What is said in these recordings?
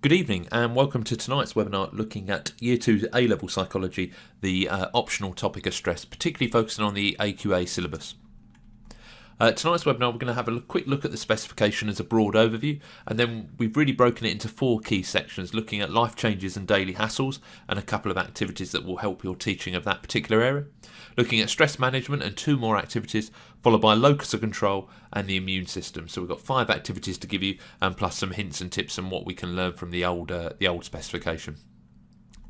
Good evening and welcome to tonight's webinar looking at Year 2 A-Level Psychology, the optional topic of stress, particularly focusing on the AQA syllabus. Tonight's webinar we're going to have a quick look at the specification as a broad overview, and then we've really broken it into 4 key sections looking at life changes and daily hassles and a couple of activities that will help your teaching of that particular area. Looking at stress management and 2 more activities, followed by locus of control and the immune system. So we've got 5 activities to give you, and plus some hints and tips on what we can learn from the old specification.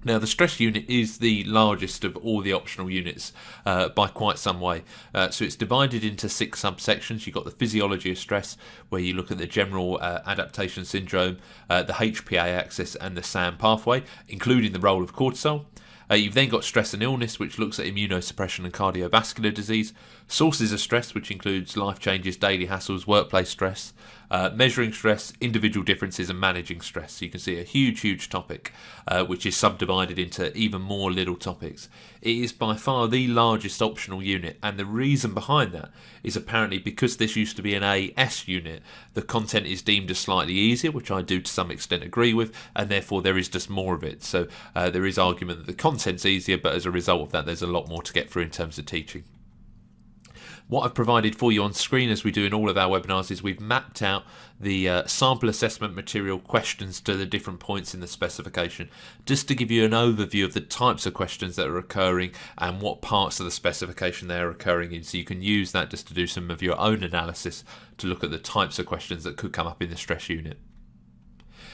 Now, the stress unit is the largest of all the optional units by quite some way. So it's divided into 6 subsections. You've got the physiology of stress, where you look at the general adaptation syndrome, the HPA axis and the SAM pathway, including the role of cortisol. You've then got stress and illness, which looks at immunosuppression and cardiovascular disease. Sources of stress, which includes life changes, daily hassles, workplace stress, measuring stress, individual differences and managing stress. So you can see a huge topic, which is subdivided into even more little topics. It is by far the largest optional unit, and the reason behind that is apparently because this used to be an AS unit, the content is deemed as slightly easier, which I do to some extent agree with, and therefore there is just more of it. So there is argument that the content's easier, but as a result of that there's a lot more to get through in terms of teaching. What I've provided for you on screen, as we do in all of our webinars, is we've mapped out the sample assessment material questions to the different points in the specification, just to give you an overview of the types of questions that are occurring and what parts of the specification they are occurring in, so you can use that just to do some of your own analysis to look at the types of questions that could come up in the stress unit.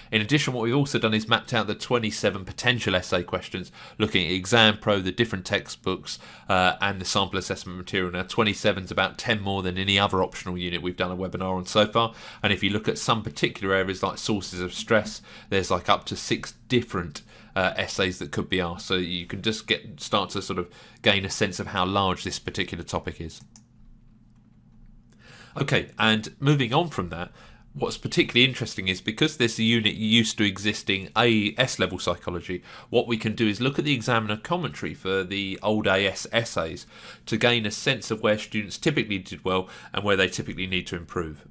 In addition, what we've also done is mapped out the 27 potential essay questions, looking at Exam Pro, the different textbooks, and the sample assessment material. Now, 27 is about 10 more than any other optional unit we've done a webinar on so far. And if you look at some particular areas like sources of stress, there's like up to 6 different essays that could be asked. So you can just start to sort of gain a sense of how large this particular topic is. Okay, and moving on from that, what's particularly interesting is because this unit used to existing AS level psychology, what we can do is look at the examiner commentary for the old AS essays to gain a sense of where students typically did well and where they typically need to improve.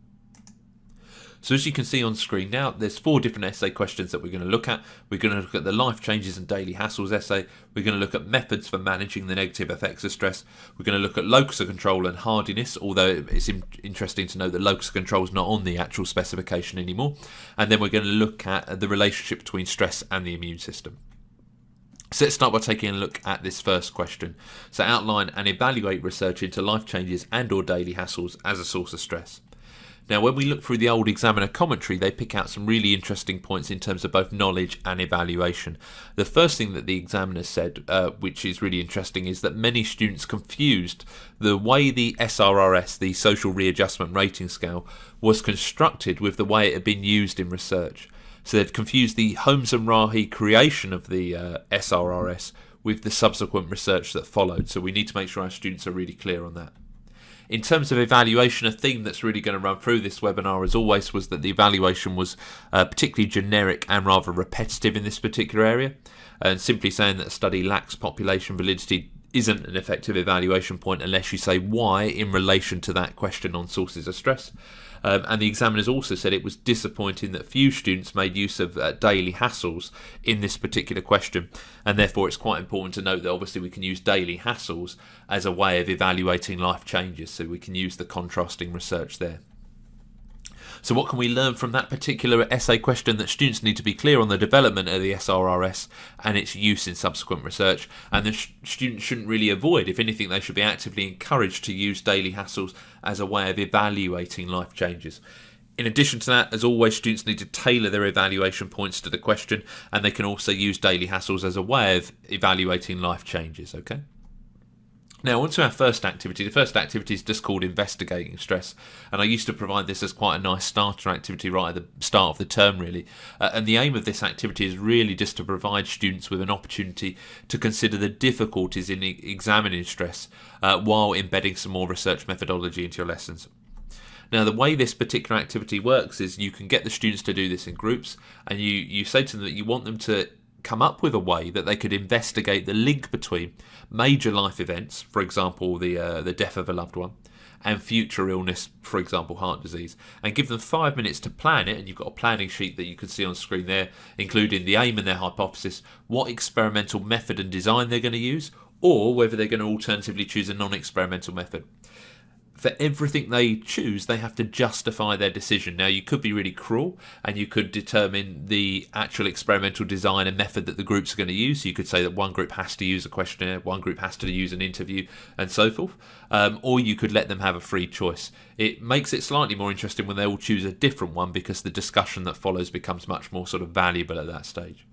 So as you can see on screen now, there's 4 different essay questions that we're going to look at. We're going to look at the life changes and daily hassles essay. We're going to look at methods for managing the negative effects of stress. We're going to look at locus of control and hardiness, although it's interesting to note that locus of control is not on the actual specification anymore. And then we're going to look at the relationship between stress and the immune system. So let's start by taking a look at this first question. So outline and evaluate research into life changes and or daily hassles as a source of stress. Now, when we look through the old examiner commentary, they pick out some really interesting points in terms of both knowledge and evaluation. The first thing that the examiner said, which is really interesting, is that many students confused the way the SRRS, the Social Readjustment Rating Scale, was constructed with the way it had been used in research. So they'd confused the Holmes and Rahi creation of the SRRS with the subsequent research that followed. So we need to make sure our students are really clear on that. In terms of evaluation, a theme that's really going to run through this webinar, as always, was that the evaluation was particularly generic and rather repetitive in this particular area. And simply saying that a study lacks population validity isn't an effective evaluation point unless you say why in relation to that question on sources of stress. And the examiners also said it was disappointing that few students made use of daily hassles in this particular question, and therefore it's quite important to note that obviously we can use daily hassles as a way of evaluating life changes, so we can use the contrasting research there. So what can we learn from that particular essay question? That students need to be clear on the development of the SRRS and its use in subsequent research, and the students shouldn't really avoid. If anything, they should be actively encouraged to use daily hassles as a way of evaluating life changes. In addition to that, as always, students need to tailor their evaluation points to the question, and they can also use daily hassles as a way of evaluating life changes. Okay. Now, on to our first activity. The first activity is just called investigating stress, and I used to provide this as quite a nice starter activity right at the start of the term, really. And the aim of this activity is really just to provide students with an opportunity to consider the difficulties in examining stress while embedding some more research methodology into your lessons. Now, the way this particular activity works is you can get the students to do this in groups, and you say to them that you want them to come up with a way that they could investigate the link between major life events, for example, the death of a loved one, and future illness, for example, heart disease, and give them 5 minutes to plan it. And you've got a planning sheet that you can see on screen there, including the aim and their hypothesis, what experimental method and design they're going to use, or whether they're going to alternatively choose a non-experimental method. For everything they choose, they have to justify their decision. Now, you could be really cruel and you could determine the actual experimental design and method that the groups are going to use. So you could say that one group has to use a questionnaire, one group has to use an interview, and so forth. Or you could let them have a free choice. It makes it slightly more interesting when they all choose a different one, because the discussion that follows becomes much more sort of valuable at that stage.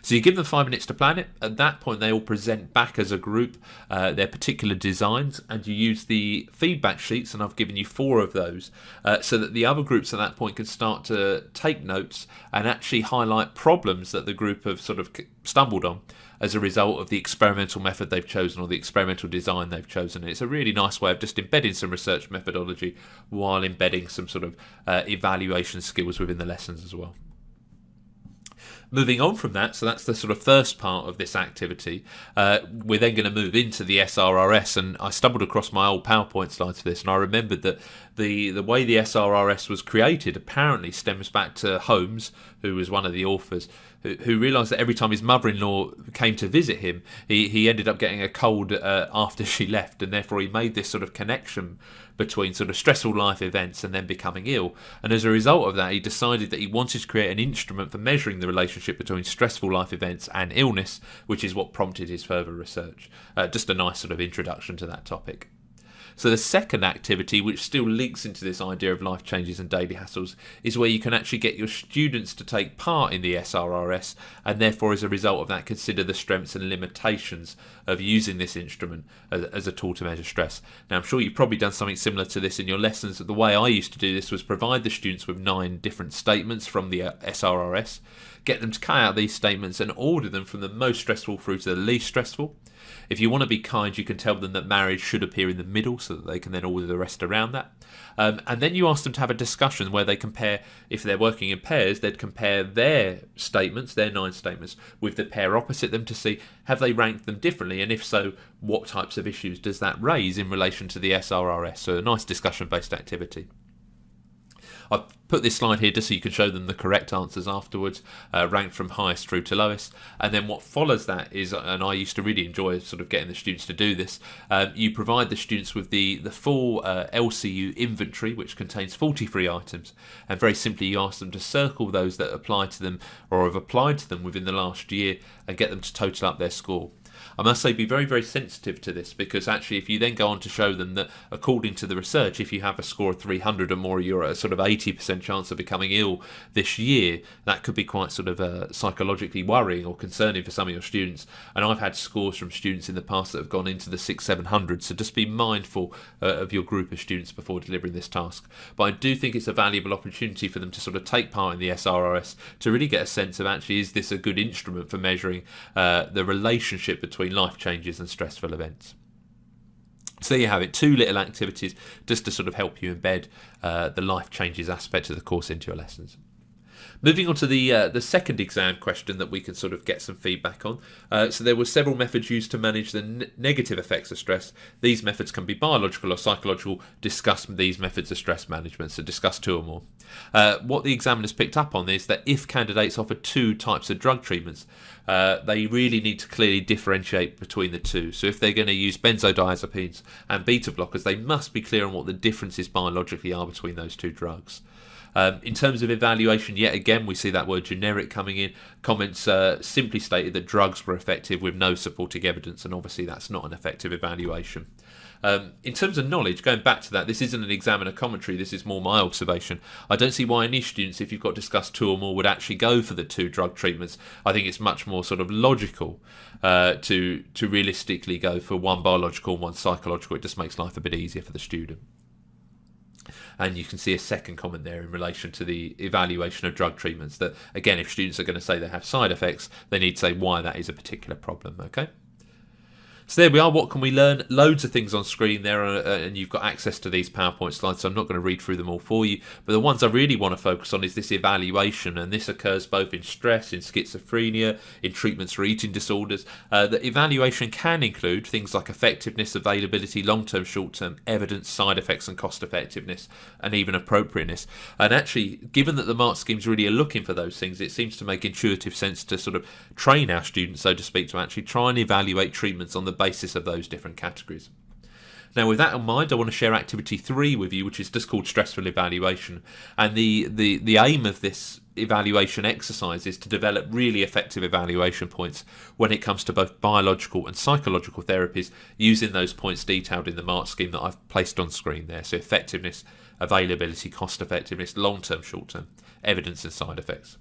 So you give them 5 minutes to plan it. At that point, they all present back as a group their particular designs, and you use the feedback sheets, and I've given you 4 of those, so that the other groups at that point can start to take notes and actually highlight problems that the group have sort of stumbled on as a result of the experimental method they've chosen or the experimental design they've chosen. It's a really nice way of just embedding some research methodology while embedding some sort of evaluation skills within the lessons as well. Moving on from that, so that's the sort of first part of this activity. We're then going to move into the SRRS, and I stumbled across my old PowerPoint slides for this, and I remembered that the way the SRRS was created apparently stems back to Holmes, who was one of the authors, who realised that every time his mother-in-law came to visit him, he ended up getting a cold after she left, and therefore he made this sort of connection between sort of stressful life events and then becoming ill. And as a result of that, he decided that he wanted to create an instrument for measuring the relationship between stressful life events and illness, which is what prompted his further research. Just a nice sort of introduction to that topic. So the second activity, which still links into this idea of life changes and daily hassles, is where you can actually get your students to take part in the SRRS, and therefore as a result of that consider the strengths and limitations of using this instrument as a tool to measure stress. Now, I'm sure you've probably done something similar to this in your lessons. The way I used to do this was provide the students with 9 different statements from the SRRS, get them to carry out these statements and order them from the most stressful through to the least stressful. If you want to be kind, you can tell them that marriage should appear in the middle so that they can then order the rest around that. And then you ask them to have a discussion where they compare, if they're working in pairs, they'd compare their statements, their 9 statements, with the pair opposite them to see, have they ranked them differently? And if so, what types of issues does that raise in relation to the SRRS? So a nice discussion-based activity. I've put this slide here just so you can show them the correct answers afterwards, ranked from highest through to lowest. And then what follows that is, and I used to really enjoy sort of getting the students to do this, you provide the students with the full LCU inventory, which contains 43 items. And very simply, you ask them to circle those that apply to them or have applied to them within the last year and get them to total up their score. I must say, be very, very sensitive to this, because actually if you then go on to show them that according to the research, if you have a score of 300 or more, you're at a sort of 80% chance of becoming ill this year, that could be quite sort of psychologically worrying or concerning for some of your students. And I've had scores from students in the past that have gone into the 600-700, so just be mindful of your group of students before delivering this task. But I do think it's a valuable opportunity for them to sort of take part in the SRRS to really get a sense of actually, is this a good instrument for measuring the relationship between life changes and stressful events. So there you have it, 2 little activities just to sort of help you embed the life changes aspect of the course into your lessons. Moving on to the second exam question that we can sort of get some feedback on. So there were several methods used to manage the negative effects of stress. These methods can be biological or psychological. Discuss these methods of stress management. So discuss 2 or more. What the examiners picked up on is that if candidates offer 2 types of drug treatments, they really need to clearly differentiate between the 2. So if they're going to use benzodiazepines and beta blockers, they must be clear on what the differences biologically are between those 2 drugs. In terms of evaluation, yet again, we see that word generic coming in. Comments simply stated that drugs were effective with no supporting evidence, and obviously that's not an effective evaluation. In terms of knowledge, going back to that, this isn't an examiner commentary, this is more my observation. I don't see why any students, if you've got discussed 2 or more, would actually go for the 2 drug treatments. I think it's much more sort of logical to realistically go for 1 biological and 1 psychological. It just makes life a bit easier for the student. And you can see a second comment there in relation to the evaluation of drug treatments, that again, if students are going to say they have side effects, they need to say why that is a particular problem. Okay. So there we are. What can we learn? Loads of things on screen there, and you've got access to these PowerPoint slides, so I'm not going to read through them all for you. But the ones I really want to focus on is this evaluation, and this occurs both in stress, in schizophrenia, in treatments for eating disorders. The evaluation can include things like effectiveness, availability, long-term, short-term, evidence, side effects, and cost-effectiveness, and even appropriateness. And actually, given that the mark schemes really are looking for those things, it seems to make intuitive sense to sort of train our students, so to speak, to actually try and evaluate treatments on the basis of those different categories. Now, with that in mind, I want to share activity 3 with you, which is just called stressful evaluation. And the aim of this evaluation exercise is to develop really effective evaluation points when it comes to both biological and psychological therapies, using those points detailed in the mark scheme that I've placed on screen there. So effectiveness, availability, cost effectiveness, long-term, short-term, evidence and side effects.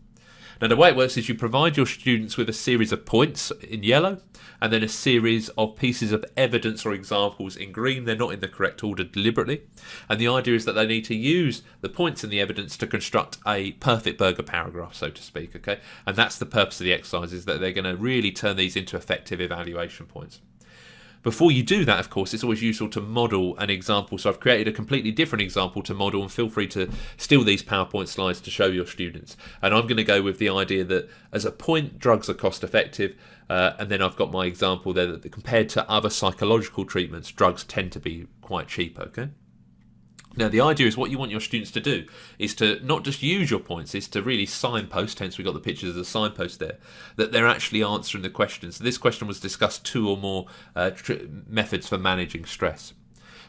Now, the way it works is you provide your students with a series of points in yellow and then a series of pieces of evidence or examples in green. They're not in the correct order deliberately. And the idea is that they need to use the points and the evidence to construct a perfect burger paragraph, so to speak, okay? And that's the purpose of the exercise, is that they're going to really turn these into effective evaluation points. Before you do that, of course, it's always useful to model an example. So I've created a completely different example to model, and feel free to steal these PowerPoint slides to show your students. And I'm going to go with the idea that as a point, drugs are cost effective. And then I've got my example there that compared to other psychological treatments, drugs tend to be quite cheap, okay? Now, the idea is what you want your students to do is to not just use your points, is to really signpost, hence we got the pictures of the signpost there, that they're actually answering the question. So this question was discussed 2 or more methods for managing stress.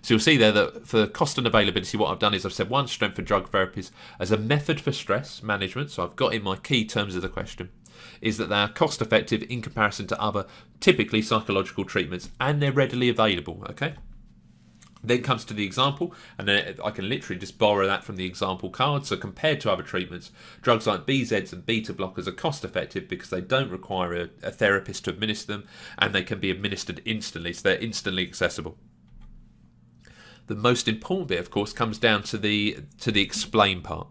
So you'll see there that for cost and availability, what I've done is I've said 1, strength for drug therapies as a method for stress management. So I've got in my key terms of the question is that they are cost effective in comparison to other typically psychological treatments, and they're readily available, okay? Then comes to the example, and then I can literally just borrow that from the example card. So compared to other treatments, drugs like BZs and beta blockers are cost effective because they don't require a therapist to administer them, and they can be administered instantly, so they're instantly accessible. The most important bit, of course, comes down to the explain part.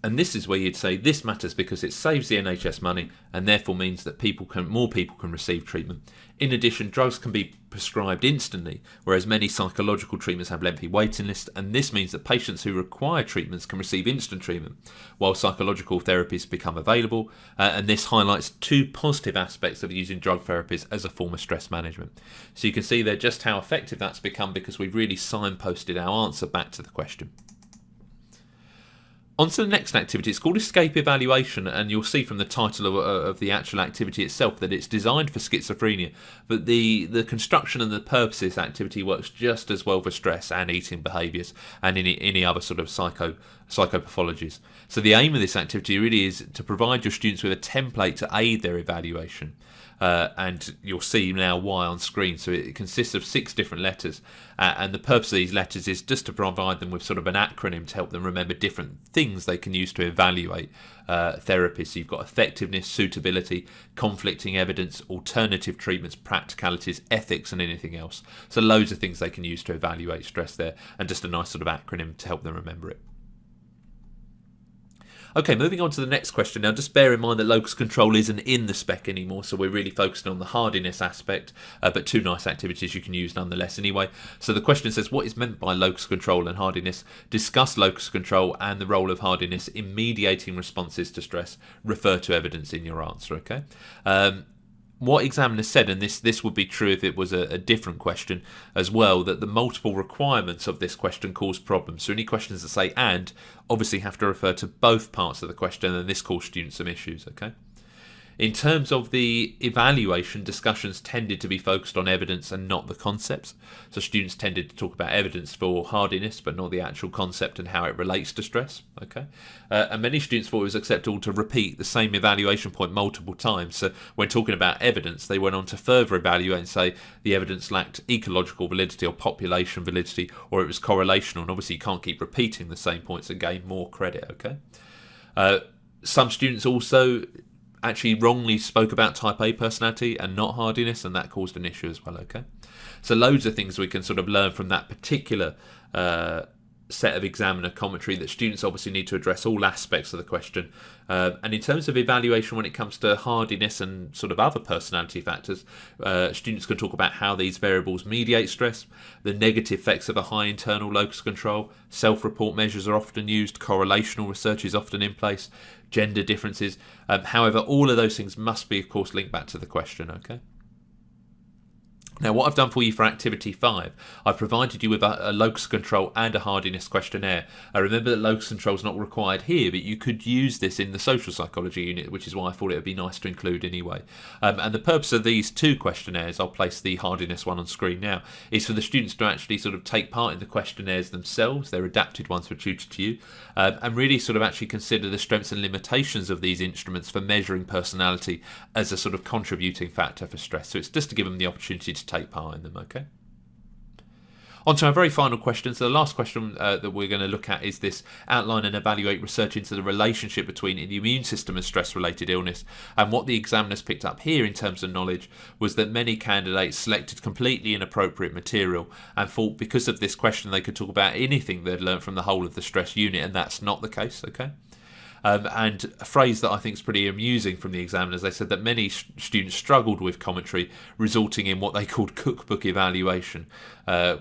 And this is where you'd say this matters because it saves the NHS money and therefore means that more people can receive treatment. In addition, drugs can be prescribed instantly, whereas many psychological treatments have lengthy waiting lists, and this means that patients who require treatments can receive instant treatment, while psychological therapies become available. And this highlights 2 positive aspects of using drug therapies as a form of stress management. So you can see there just how effective that's become because we've really signposted our answer back to the question. On to the next activity. It's called Escape Evaluation, and you'll see from the title of the actual activity itself that it's designed for schizophrenia, but the construction and the purpose of this activity works just as well for stress and eating behaviours and any other sort of psychopathologies. So the aim of this activity really is to provide your students with a template to aid their evaluation. And you'll see now why on screen. So it consists of 6 different letters, and the purpose of these letters is just to provide them with sort of an acronym to help them remember different things they can use to evaluate therapies. So you've got effectiveness, suitability, conflicting evidence, alternative treatments, practicalities, ethics, and anything else. So loads of things they can use to evaluate stress there, and just a nice sort of acronym to help them remember it. Okay, moving on to the next question. Now, just bear in mind that locus control isn't in the spec anymore, so we're really focusing on the hardiness aspect, but 2 nice activities you can use nonetheless anyway. So the question says, what is meant by locus control and hardiness? Discuss locus control and the role of hardiness in mediating responses to stress. Refer to evidence in your answer, okay? What examiners said, and this would be true if it was a different question as well, that the multiple requirements of this question cause problems. So any questions that say and obviously have to refer to both parts of the question, and this caused students some issues, okay? In terms of the evaluation, discussions tended to be focused on evidence and not the concepts. So students tended to talk about evidence for hardiness, but not the actual concept and how it relates to stress. Okay, and many students thought it was acceptable to repeat the same evaluation point multiple times. So when talking about evidence, they went on to further evaluate and say the evidence lacked ecological validity or population validity, or it was correlational. And obviously you can't keep repeating the same points and gain more credit. Okay, some students also actually wrongly spoke about type A personality and not hardiness, and that caused an issue as well. Okay, so loads of things we can sort of learn from that particular set of examiner commentary that students obviously need to address all aspects of the question. And in terms of evaluation, when it comes to hardiness and sort of other personality factors, students can talk about how these variables mediate stress, the negative effects of a high internal locus control, self-report measures are often used, correlational research is often in place, gender differences. However, all of those things must be, of course, linked back to the question, okay? Now, what I've done for you for Activity 5, I've provided you with a locus control and a hardiness questionnaire. Remember that locus control is not required here, but you could use this in the social psychology unit, which is why I thought it would be nice to include anyway. And the purpose of these two questionnaires, I'll place the hardiness one on screen now, is for the students to actually sort of take part in the questionnaires themselves. They're adapted ones for tutor to you, and really sort of actually consider the strengths and limitations of these instruments for measuring personality as a sort of contributing factor for stress. So it's just to give them the opportunity to take part in them, okay? On to our very final question. So the last question that we're going to look at is this: outline and evaluate research into the relationship between the immune system and stress-related illness. And what the examiners picked up here in terms of knowledge was that many candidates selected completely inappropriate material and thought because of this question they could talk about anything they'd learned from the whole of the stress unit, and that's not the case, okay? And a phrase that I think is pretty amusing from the examiners, they said that many students struggled with commentary, resulting in what they called cookbook evaluation,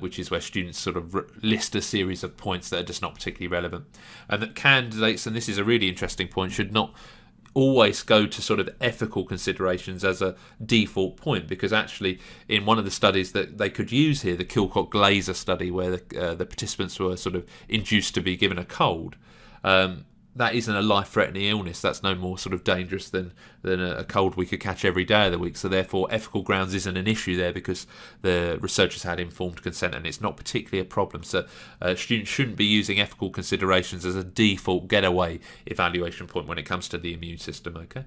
which is where students sort of list a series of points that are just not particularly relevant. And that candidates, and this is a really interesting point, should not always go to sort of ethical considerations as a default point, because actually in one of the studies that they could use here, the Kilcock-Glaser study, where the participants were sort of induced to be given a cold, that isn't a life-threatening illness. That's no more sort of dangerous than a cold we could catch every day of the week. So therefore, ethical grounds isn't an issue there because the researchers had informed consent, and it's not particularly a problem. So students shouldn't be using ethical considerations as a default getaway evaluation point when it comes to the immune system, okay?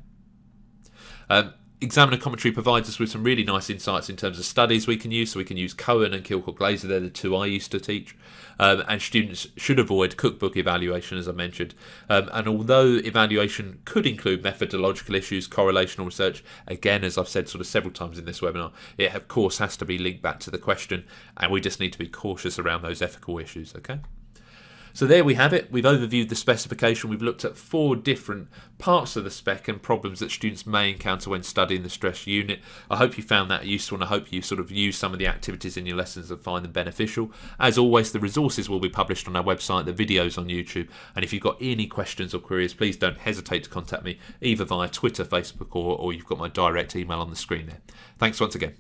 Examiner commentary provides us with some really nice insights in terms of studies we can use. So we can use Cohen and Kilcock-Glaser, they're the two I used to teach. And students should avoid cookbook evaluation, as I mentioned. And although evaluation could include methodological issues, correlational research, again, as I've said sort of several times in this webinar, it of course has to be linked back to the question, and we just need to be cautious around those ethical issues, okay? So there we have it. We've overviewed the specification. We've looked at 4 different parts of the spec and problems that students may encounter when studying the stress unit. I hope you found that useful, and I hope you sort of use some of the activities in your lessons and find them beneficial. As always, the resources will be published on our website, the videos on YouTube, and if you've got any questions or queries, please don't hesitate to contact me either via Twitter, Facebook, or you've got my direct email on the screen there. Thanks once again.